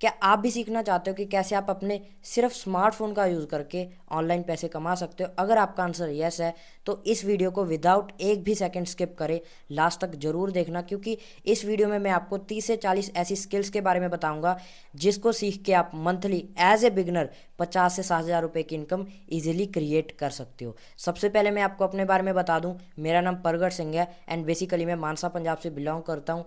क्या आप भी सीखना चाहते हो कि कैसे आप अपने सिर्फ स्मार्टफोन का यूज़ करके ऑनलाइन पैसे कमा सकते हो? अगर आपका आंसर यस है तो इस वीडियो को विदाउट एक भी सेकंड स्किप करे लास्ट तक ज़रूर देखना, क्योंकि इस वीडियो में मैं आपको 30 से 40 ऐसी स्किल्स के बारे में बताऊंगा जिसको सीख के आप मंथली एज ए बिगनर 50 से 60 हज़ार रुपये की इनकम ईजिली क्रिएट कर सकते हो। सबसे पहले मैं आपको अपने बारे में बता दूं, मेरा नाम प्रगट सिंह है एंड बेसिकली मैं मानसा पंजाब से बिलोंग करता हूं।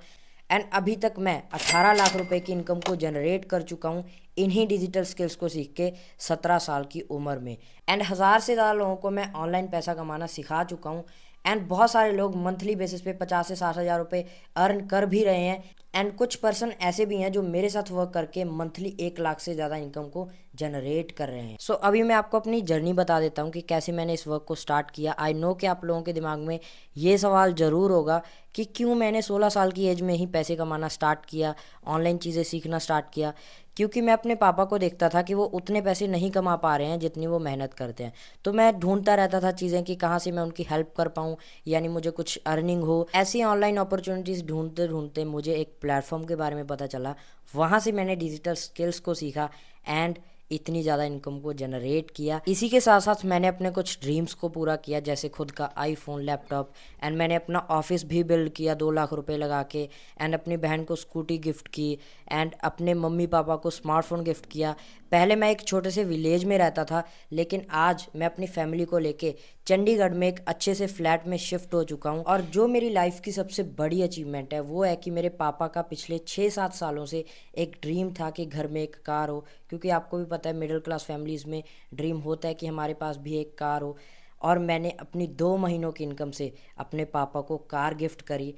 एंड अभी तक मैं 18 लाख रुपए की इनकम को जनरेट कर चुका हूँ इन्हीं डिजिटल स्किल्स को सीख के 17 साल की उम्र में। एंड हज़ार से ज़्यादा लोगों को मैं ऑनलाइन पैसा कमाना सिखा चुका हूँ। एंड बहुत सारे लोग मंथली बेसिस पे 50 से 60 हज़ार रुपये अर्न कर भी रहे हैं। एंड कुछ पर्सन ऐसे भी हैं जो मेरे साथ वर्क करके मंथली 1 लाख से ज़्यादा इनकम को जनरेट कर रहे हैं। अभी मैं आपको अपनी जर्नी बता देता हूँ कि कैसे मैंने इस वर्क को स्टार्ट किया। आई नो कि आप लोगों के दिमाग में ये सवाल ज़रूर होगा कि क्यों मैंने 16 साल की एज में ही पैसे कमाना स्टार्ट किया, ऑनलाइन चीज़ें सीखना स्टार्ट किया। क्योंकि मैं अपने पापा को देखता था कि वो उतने पैसे नहीं कमा पा रहे हैं जितनी वो मेहनत करते हैं। तो मैं ढूंढता रहता था चीज़ें कि कहाँ से मैं उनकी हेल्प कर पाऊँ, यानी मुझे कुछ अर्निंग हो। ऐसी ऑनलाइन अपॉर्चुनिटीज़ ढूंढते ढूंढते मुझे एक प्लेटफॉर्म के बारे में पता चला। वहाँ से मैंने डिजिटल स्किल्स को सीखा एंड इतनी ज़्यादा इनकम को जनरेट किया। इसी के साथ साथ मैंने अपने कुछ ड्रीम्स को पूरा किया, जैसे खुद का आईफोन, लैपटॉप। एंड मैंने अपना ऑफिस भी बिल्ड किया 2 लाख रुपए लगा के। एंड अपनी बहन को स्कूटी गिफ्ट की। एंड अपने मम्मी पापा को स्मार्टफोन गिफ्ट किया। पहले मैं एक छोटे से विलेज में रहता था, लेकिन आज मैं अपनी फैमिली को लेके चंडीगढ़ में एक अच्छे से फ्लैट में शिफ्ट हो चुका हूँ। और जो मेरी लाइफ की सबसे बड़ी अचीवमेंट है वो है कि मेरे पापा का पिछले 6-7 सालों से एक ड्रीम था कि घर में एक कार हो। क्योंकि आपको भी पता है मिडिल क्लास फैमिलीज़ में ड्रीम होता है कि हमारे पास भी एक कार हो। और मैंने अपनी 2 महीनों की इनकम से अपने पापा को कार गिफ्ट करी।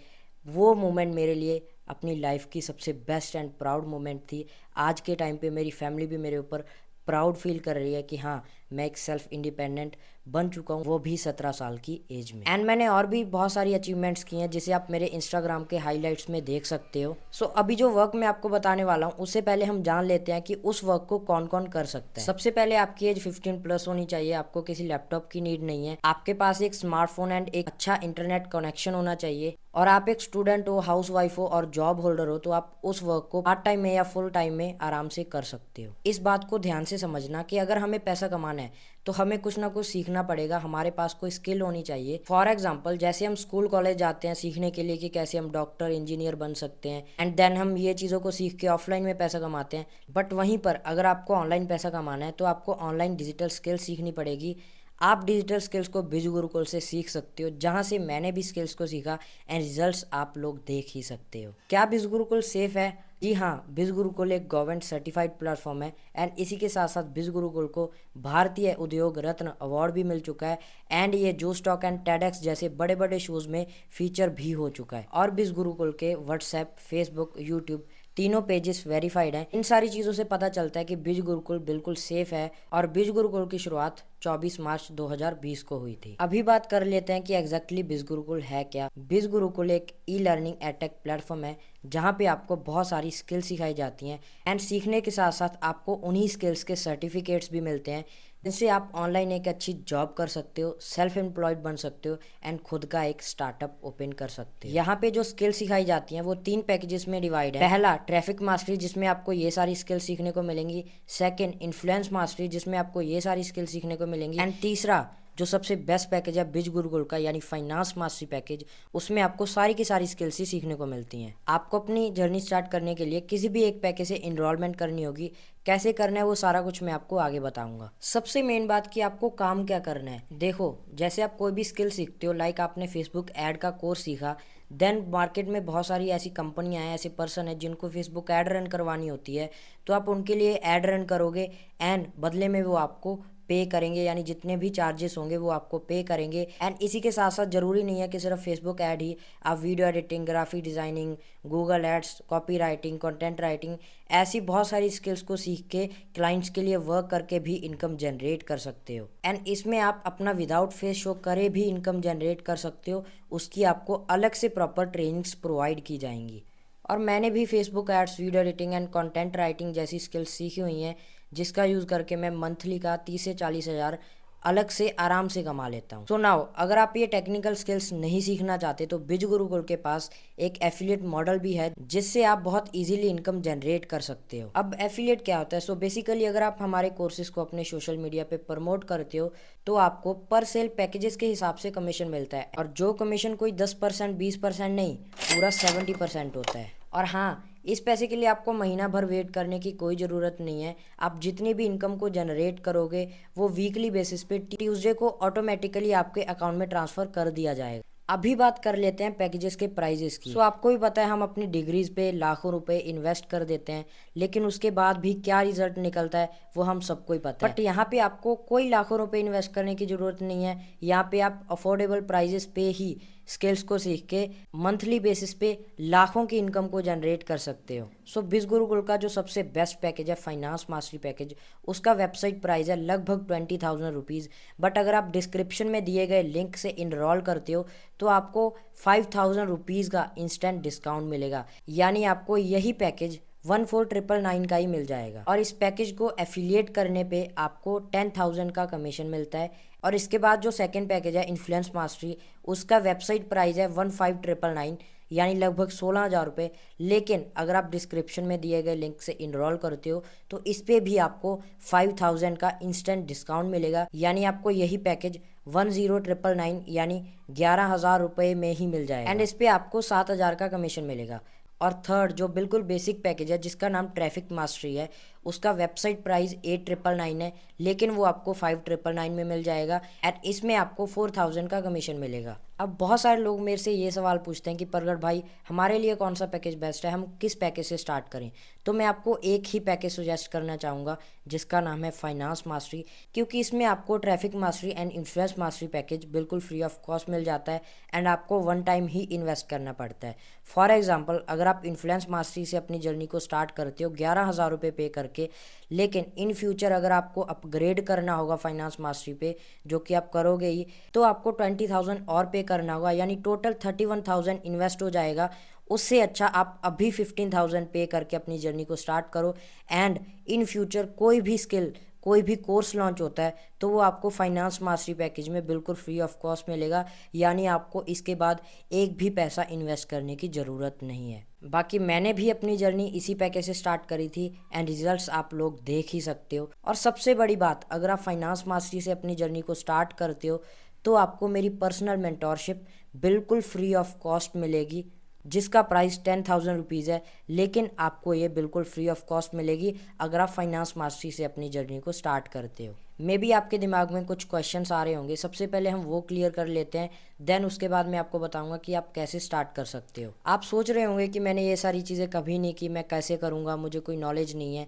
वो मोमेंट मेरे लिए अपनी लाइफ की सबसे बेस्ट एंड प्राउड मोमेंट थी। आज के टाइम पे मेरी फैमिली भी मेरे ऊपर प्राउड फील कर रही है कि हाँ, मैं एक सेल्फ इंडिपेंडेंट बन चुका हूँ, वो भी 17 साल की एज में। एंड मैंने और भी बहुत सारी अचीवमेंट्स की हैं जिसे आप मेरे इंस्टाग्राम के हाइलाइट्स में देख सकते हो। अभी जो वर्क मैं आपको बताने वाला हूँ उससे पहले हम जान लेते हैं कि उस वर्क को कौन कौन कर सकता है। सबसे पहले आपकी एज 15+ होनी चाहिए। आपको किसी लैपटॉप की नीड नहीं है। आपके पास एक स्मार्टफोन एंड एक अच्छा इंटरनेट कनेक्शन होना चाहिए। और आप एक स्टूडेंट हो, हाउस वाइफ हो और जॉब होल्डर हो तो आप उस वर्क को पार्ट टाइम में या फुल टाइम में आराम से कर सकते हो। इस बात को ध्यान से समझना कि अगर हमें पैसा कमाना है तो हमें कुछ ना कुछ सीखना पड़ेगा। हमारे पास कोई स्किल होनी चाहिए। फॉर एग्जाम्पल, जैसे हम स्कूल कॉलेज जाते हैं सीखने के लिए कि कैसे हम डॉक्टर इंजीनियर बन सकते हैं, एंड देन हम ये चीज़ों को सीख के ऑफलाइन में पैसा कमाते हैं। बट वहीं पर अगर आपको ऑनलाइन पैसा कमाना है तो आपको ऑनलाइन डिजिटल स्किल्स सीखनी पड़ेगी। आप डिजिटल स्किल्स को बिज गुरुकुल से सीख सकते हो, जहां से मैंने भी स्किल्स को सीखा एंड रिजल्ट्स आप लोग देख ही सकते हो। क्या बिज गुरुकुल सेफ है? जी हाँ, बिज गुरुकुल एक गवर्नमेंट सर्टिफाइड प्लेटफॉर्म है। एंड इसी के साथ साथ बिज गुरुकुल को भारतीय उद्योग रत्न अवार्ड भी मिल चुका है। एंड ये जो स्टॉक एंड टेडेक्स जैसे बड़े बड़े शोज में फीचर भी हो चुका है। और बिज गुरुकुल के व्हाट्सएप, फेसबुक, यूट्यूब तीनों पेजेस वेरीफाइड हैं। इन सारी चीज़ों से पता चलता है कि बिज गुरुकुल बिल्कुल सेफ है। और बिज गुरुकुल की शुरुआत 24 मार्च 2020 को हुई थी। अभी बात कर लेते हैं कि एग्जैक्टली बिज गुरुकुल है क्या। बिज गुरुकुल एक ई लर्निंग एडटेक प्लेटफॉर्म है जहाँ पे आपको बहुत सारी स्किल्स सिखाई जाती हैं। एंड सीखने के साथ साथ आपको उन्हीं स्किल्स के सर्टिफिकेट्स भी मिलते हैं जिनसे आप ऑनलाइन एक अच्छी जॉब कर सकते हो, सेल्फ एम्प्लॉयड बन सकते हो एंड खुद का एक स्टार्टअप ओपन कर सकते हो। यहाँ पे जो स्किल सिखाई जाती हैं वो 3 पैकेजेस में डिवाइड है। पहला, ट्रैफिक मास्टरी, जिसमें आपको ये सारी स्किल सीखने को मिलेंगी। सेकंड, इन्फ्लुएंस मास्टरी, जिसमें आपको ये सारी स्किल सीखने को मिलेंगी। एंड तीसरा, जो सबसे बेस्ट पैकेज है बिज गुरुकुल का, यानी फाइनेंस मास्टरी पैकेज, उसमें आपको सारी की सारी स्किल्स ही सीखने को मिलती हैं। आपको अपनी जर्नी स्टार्ट करने के लिए किसी भी एक पैकेज से इनरोलमेंट करनी होगी। कैसे करना है वो सारा कुछ मैं आपको आगे बताऊंगा। सबसे मेन बात कि आपको काम क्या करना है। देखो, जैसे आप कोई भी स्किल सीखते हो, लाइक आपने फेसबुक ऐड का कोर्स सीखा, देन मार्केट में बहुत सारी ऐसी कंपनियां हैं, ऐसे पर्सन है जिनको फेसबुक ऐड रन करवानी होती है। तो आप उनके लिए ऐड रन करोगे एंड बदले में वो आपको पे करेंगे, यानी जितने भी चार्जेस होंगे वो आपको पे करेंगे। एंड इसी के साथ साथ ज़रूरी नहीं है कि सिर्फ फेसबुक ऐड ही, आप video editing, graphic designing, Google ads, copy writing, content writing, ऐसी बहुत सारी स्किल्स को सीख के क्लाइंट्स के लिए वर्क करके भी इनकम जनरेट कर सकते हो। एंड इसमें आप अपना विदाउट फेस शो करे भी इनकम जनरेट कर सकते हो। उसकी आपको अलग से प्रॉपर ट्रेनिंग्स प्रोवाइड की जाएंगी। और मैंने भी Facebook ads, video editing and content writing जैसी स्किल्स सीखी हुई हैं जिसका यूज़ करके मैं मंथली का 30 से 40 हज़ार अलग से आराम से कमा लेता हूँ। सो नाउ अगर आप ये टेक्निकल स्किल्स नहीं सीखना चाहते तो बिज गुरुकुल के पास एक एफिलिएट मॉडल भी है जिससे आप बहुत इजीली इनकम जनरेट कर सकते हो। अब एफिलिएट क्या होता है? सो बेसिकली अगर आप हमारे कोर्सेज को अपने सोशल मीडिया पे प्रमोट करते हो तो आपको पर सेल पैकेजेस के हिसाब से कमीशन मिलता है, और जो कमीशन कोई 10% 20% नहीं, पूरा 70% होता है। और हाँ, इस पैसे के लिए आपको महीना भर वेट करने की कोई ज़रूरत नहीं है। आप जितनी भी इनकम को जनरेट करोगे वो वीकली बेसिस पे ट्यूसडे को ऑटोमेटिकली आपके अकाउंट में ट्रांसफ़र कर दिया जाएगा। अभी बात कर लेते हैं पैकेजेस के प्राइजेस की। सो आपको भी पता है हम अपनी डिग्रीज पे लाखों रुपए इन्वेस्ट कर देते हैं, लेकिन उसके बाद भी क्या रिजल्ट निकलता है वो हम सबको ही पता है। बट यहाँ पे आपको कोई लाखों रुपए इन्वेस्ट करने की ज़रूरत नहीं है। यहाँ पे आप अफोर्डेबल प्राइजेस पे ही स्किल्स को सीख के मंथली बेसिस पे लाखों की इनकम को जनरेट कर सकते हो। सो बिज गुरुकुल का जो सबसे बेस्ट पैकेज है फाइनेंस मास्टरी पैकेज, उसका वेबसाइट प्राइस है लगभग 20,000 रुपीज़। बट अगर आप डिस्क्रिप्शन में दिए गए लिंक से इनरोल करते हो तो आपको 5,000 रुपीज़ का इंस्टेंट डिस्काउंट मिलेगा, यानी आपको यही पैकेज 14,999 का ही मिल जाएगा। और इस पैकेज को एफिलिएट करने पे आपको 10,000 का कमीशन मिलता है। और इसके बाद जो सेकंड पैकेज है इन्फ्लुएंस मास्टरी, उसका वेबसाइट प्राइस है 15,999 यानी लगभग 16,000 रुपये। लेकिन अगर आप डिस्क्रिप्शन में दिए गए लिंक से इनरोल करते हो तो इस पे भी आपको 5,000 का इंस्टेंट डिस्काउंट मिलेगा, यानी आपको यही पैकेज 10,999 यानी 11,000 रुपये में ही मिल जाएगा। एंड इस पे आपको 7,000 का कमीशन मिलेगा। और थर्ड जो बिल्कुल बेसिक पैकेज है जिसका नाम ट्रैफिक मास्टरी है, उसका वेबसाइट प्राइस 8,999 है, लेकिन वो आपको 5,999 में मिल जाएगा। एंड इसमें आपको 4,000 का कमीशन मिलेगा। अब बहुत सारे लोग मेरे से ये सवाल पूछते हैं कि प्रगट भाई हमारे लिए कौन सा पैकेज बेस्ट है, हम किस पैकेज से स्टार्ट करें? तो मैं आपको एक ही पैकेज सजेस्ट करना चाहूँगा जिसका नाम है फाइनेंस मास्टरी, क्योंकि इसमें आपको traffic mastery and influence mastery package बिल्कुल फ्री ऑफ कॉस्ट मिल जाता है एंड आपको वन टाइम ही इन्वेस्ट करना पड़ता है। फॉर एग्जाम्पल अगर आप इन्फ्लुएंस मास्टरी से अपनी जर्नी को स्टार्ट करते हो 11,000 रुपये पे करके, लेकिन इन फ्यूचर अगर आपको अपग्रेड करना होगा फाइनेंस मास्टरी पे, जो कि आप करोगे ही, तो आपको 20,000 और पे करना होगा, यानी टोटल 31,000 इन्वेस्ट हो जाएगा। उससे अच्छा आप अभी 15,000 पे करके अपनी जर्नी को स्टार्ट करो। एंड इन फ्यूचर कोई भी स्किल, कोई भी कोर्स लॉन्च होता है तो वो आपको फाइनेंस मास्टरी पैकेज में बिल्कुल फ्री ऑफ कॉस्ट मिलेगा, यानी आपको इसके बाद एक भी पैसा इन्वेस्ट करने की ज़रूरत नहीं है। बाकी मैंने भी अपनी जर्नी इसी पैकेज से स्टार्ट करी थी एंड रिजल्ट्स आप लोग देख ही सकते हो। और सबसे बड़ी बात, अगर आप फाइनेंस मास्टरी से अपनी जर्नी को स्टार्ट करते हो तो आपको मेरी पर्सनल मेंटोरशिप बिल्कुल फ्री ऑफ कॉस्ट मिलेगी, जिसका प्राइस 10,000 रुपीज़ है, लेकिन आपको ये बिल्कुल फ्री ऑफ कॉस्ट मिलेगी अगर आप फाइनेंस मास्टरी से अपनी जर्नी को स्टार्ट करते हो। मे बी आपके दिमाग में कुछ क्वेश्चंस आ रहे होंगे, सबसे पहले हम वो क्लियर कर लेते हैं, देन उसके बाद मैं आपको बताऊंगा कि आप कैसे स्टार्ट कर सकते हो। आप सोच रहे होंगे कि मैंने ये सारी चीज़ें कभी नहीं की, मैं कैसे करूँगा, मुझे कोई नॉलेज नहीं है।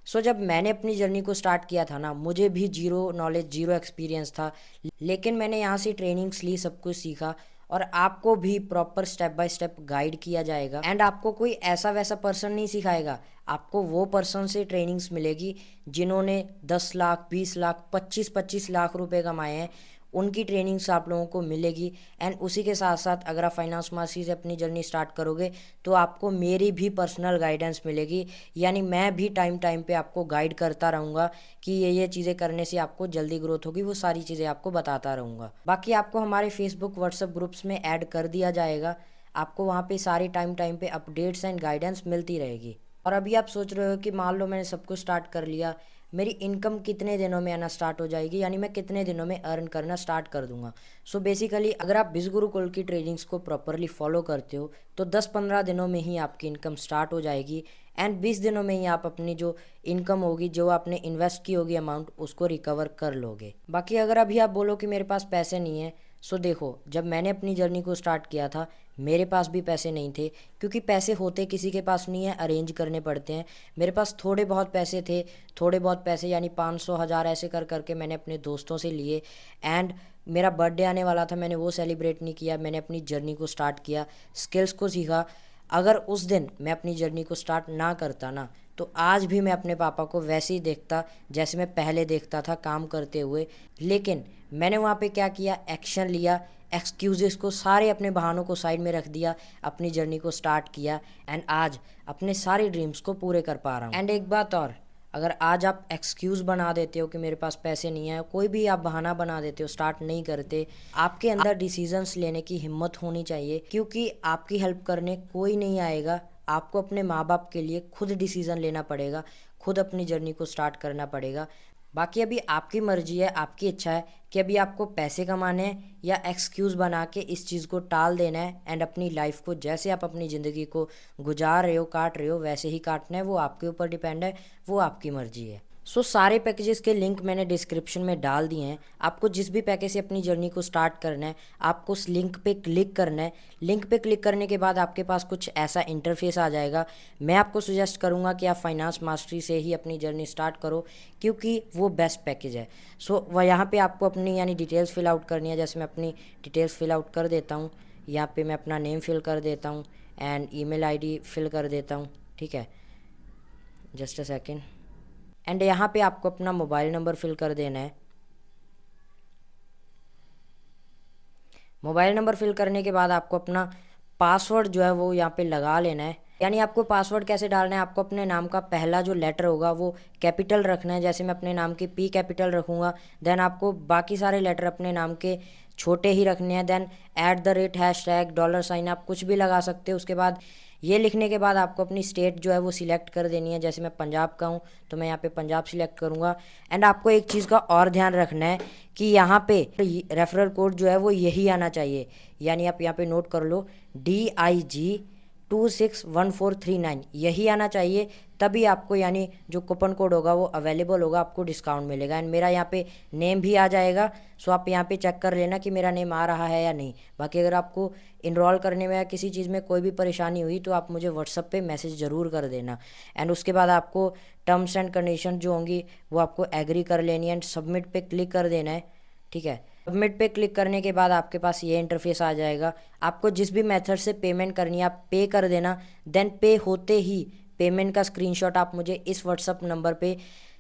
सो जब मैंने अपनी जर्नी को स्टार्ट किया था ना, मुझे भी जीरो नॉलेज, जीरो एक्सपीरियंस था, लेकिन मैंने यहाँ से ट्रेनिंग्स ली, सब कुछ सीखा, और आपको भी proper step by step guide किया जाएगा। एंड आपको कोई ऐसा वैसा पर्सन नहीं सिखाएगा, आपको वो पर्सन से ट्रेनिंग्स मिलेगी जिन्होंने 10 लाख 20 लाख 25-25 लाख रुपए कमाए हैं, उनकी ट्रेनिंग्स आप लोगों को मिलेगी। एंड उसी के साथ साथ अगर आप फाइनेंस मास्टरी से अपनी जर्नी स्टार्ट करोगे तो आपको मेरी भी पर्सनल गाइडेंस मिलेगी, यानी मैं भी टाइम टाइम पे आपको गाइड करता रहूँगा कि ये चीज़ें करने से आपको जल्दी ग्रोथ होगी, वो सारी चीज़ें आपको बताता रहूँगा। बाकी आपको हमारे फेसबुक व्हाट्सएप ग्रुप्स में ऐड कर दिया जाएगा, आपको वहाँ पे सारी टाइम टाइम पे अपडेट्स एंड गाइडेंस मिलती रहेगी। और अभी आप सोच रहे हो कि मान लो मैंने सब कुछ स्टार्ट कर लिया, मेरी इनकम कितने दिनों में आना स्टार्ट हो जाएगी, यानी मैं कितने दिनों में अर्न करना स्टार्ट कर दूंगा। सो बेसिकली अगर आप बिज गुरुकुल की ट्रेनिंग्स को प्रॉपरली फॉलो करते हो तो 10-15 दिनों में ही आपकी इनकम स्टार्ट हो जाएगी एंड 20 दिनों में ही आप अपनी जो इनकम होगी, जो आपने इन्वेस्ट की होगी अमाउंट, उसको रिकवर कर लोगे। बाकी अगर अभी आप बोलो कि मेरे पास पैसे नहीं है, सो देखो जब मैंने अपनी जर्नी को स्टार्ट किया था मेरे पास भी पैसे नहीं थे, क्योंकि पैसे होते किसी के पास नहीं है, अरेंज करने पड़ते हैं। मेरे पास थोड़े बहुत पैसे थे, थोड़े बहुत पैसे यानी 500 1000 ऐसे कर करके मैंने अपने दोस्तों से लिए। एंड मेरा बर्थडे आने वाला था, मैंने वो सेलिब्रेट नहीं किया, मैंने अपनी जर्नी को स्टार्ट किया, स्किल्स को सीखा। अगर उस दिन मैं अपनी जर्नी को स्टार्ट ना करता ना, तो आज भी मैं अपने पापा को वैसे ही देखता जैसे मैं पहले देखता था काम करते हुए। लेकिन मैंने वहाँ पे क्या किया, एक्शन लिया, एक्सक्यूजेस को, सारे अपने बहानों को साइड में रख दिया, अपनी जर्नी को स्टार्ट किया एंड आज अपने सारे ड्रीम्स को पूरे कर पा रहा हूँ। एंड एक बात और, अगर आज आप एक्सक्यूज़ बना देते हो कि मेरे पास पैसे नहीं है, कोई भी आप बहाना बना देते हो, स्टार्ट नहीं करते, आपके अंदर डिसीजंस लेने की हिम्मत होनी चाहिए, क्योंकि आपकी हेल्प करने कोई नहीं आएगा। आपको अपने माँ बाप के लिए खुद डिसीज़न लेना पड़ेगा, खुद अपनी जर्नी को स्टार्ट करना पड़ेगा। बाकी अभी आपकी मर्जी है, आपकी इच्छा है कि अभी आपको पैसे कमाने हैं या एक्सक्यूज़ बना के इस चीज़ को टाल देना है एंड अपनी लाइफ को, जैसे आप अपनी ज़िंदगी को गुजार रहे हो, काट रहे हो, वैसे ही काटना है। वो आपके ऊपर डिपेंड है, वो आपकी मर्जी है। सारे पैकेजेस के लिंक मैंने डिस्क्रिप्शन में डाल दिए हैं। आपको जिस भी पैकेज से अपनी जर्नी को स्टार्ट करना है, आपको उस लिंक पे क्लिक करना है। लिंक पे क्लिक करने के बाद आपके पास कुछ ऐसा इंटरफेस आ जाएगा। मैं आपको सजेस्ट करूंगा कि आप फाइनेंस मास्टरी से ही अपनी जर्नी स्टार्ट करो, क्योंकि वो बेस्ट पैकेज है। वह यहाँ पे आपको अपनी यानी डिटेल्स फिल आउट करनी है। जैसे मैं अपनी डिटेल्स फिल आउट कर देता हूँ। यहाँ पे मैं अपना नेम फिल कर देता हूँ एंड ईमेल आईडी फिल कर देता हूँ। ठीक है, जस्ट अ सेकेंड। एंड यहाँ पे आपको अपना मोबाइल नंबर फिल कर देना है। मोबाइल नंबर फिल करने के बाद आपको अपना पासवर्ड जो है वो यहाँ पे लगा लेना है। यानी आपको पासवर्ड कैसे डालना है, आपको अपने नाम का पहला जो लेटर होगा वो कैपिटल रखना है। जैसे मैं अपने नाम के पी कैपिटल रखूँगा, देन आपको बाकी सारे लेटर अपने नाम के छोटे ही रखने हैं। देन @ हैशटैग $, आप कुछ भी लगा सकते हो। उसके बाद ये लिखने के बाद आपको अपनी स्टेट जो है वो सिलेक्ट कर देनी है। जैसे मैं पंजाब का हूँ तो मैं यहाँ पे पंजाब सिलेक्ट करूँगा। एंड आपको एक चीज़ का और ध्यान रखना है कि यहाँ पे रेफरल कोड जो है वो यही आना चाहिए। यानी आप यहाँ पे नोट कर लो, DIG261439 यही आना चाहिए, तभी आपको यानी जो कूपन कोड होगा वो अवेलेबल होगा, आपको डिस्काउंट मिलेगा। एंड मेरा यहाँ पे नेम भी आ जाएगा। आप यहाँ पे चेक कर लेना कि मेरा नेम आ रहा है या नहीं। बाकी अगर आपको इनरोल करने में या किसी चीज़ में कोई भी परेशानी हुई तो आप मुझे व्हाट्सअप पे मैसेज ज़रूर कर देना। एंड उसके बाद आपको टर्म्स एंड कंडीशन जो होंगी वो आपको एग्री कर लेनी है एंड सबमिट पे क्लिक कर देना है। ठीक है, सबमिट पे क्लिक करने के बाद आपके पास ये इंटरफेस आ जाएगा। आपको जिस भी मेथड से पेमेंट करनी है आप पे कर देना। देन पे होते ही पेमेंट का स्क्रीनशॉट आप मुझे इस व्हाट्सअप नंबर पे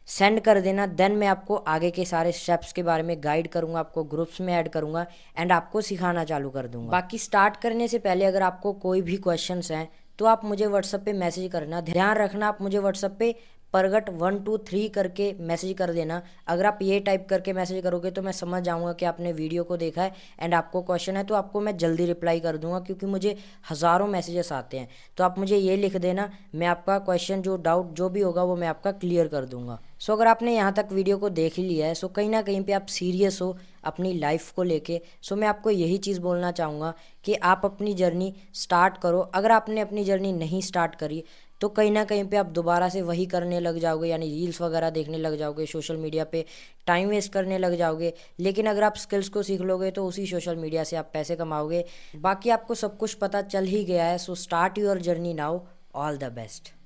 सेंड कर देना। देन मैं आपको आगे के सारे स्टेप्स के बारे में गाइड करूंगा, आपको ग्रुप्स में ऐड करूंगा एंड आपको सिखाना चालू कर दूंगा। बाकी स्टार्ट करने से पहले अगर आपको कोई भी क्वेश्चंस हैं तो आप मुझे व्हाट्सअप पे मैसेज करना। ध्यान रखना, आप मुझे व्हाट्सअप पे प्रगट 123 करके मैसेज कर देना। अगर आप ये टाइप करके मैसेज करोगे तो मैं समझ जाऊंगा कि आपने वीडियो को देखा है एंड आपको क्वेश्चन है, तो आपको मैं जल्दी रिप्लाई कर दूंगा, क्योंकि मुझे हज़ारों मैसेजेस आते हैं। तो आप मुझे ये लिख देना, मैं आपका क्वेश्चन जो डाउट जो भी होगा वो मैं आपका क्लियर कर दूंगा। अगर आपने यहाँ तक वीडियो को देख ही लिया है, कहीं ना कहीं पे आप सीरियस हो अपनी लाइफ को लेके। मैं आपको यही चीज़ बोलना चाहूँगा कि आप अपनी जर्नी स्टार्ट करो। अगर आपने अपनी जर्नी नहीं स्टार्ट करी तो कहीं ना कहीं पे आप दोबारा से वही करने लग जाओगे, यानी रील्स वगैरह देखने लग जाओगे, सोशल मीडिया पे टाइम वेस्ट करने लग जाओगे। लेकिन अगर आप स्किल्स को सीख लोगे तो उसी सोशल मीडिया से आप पैसे कमाओगे। बाकी आपको सब कुछ पता चल ही गया है। Start your journey now. All the best.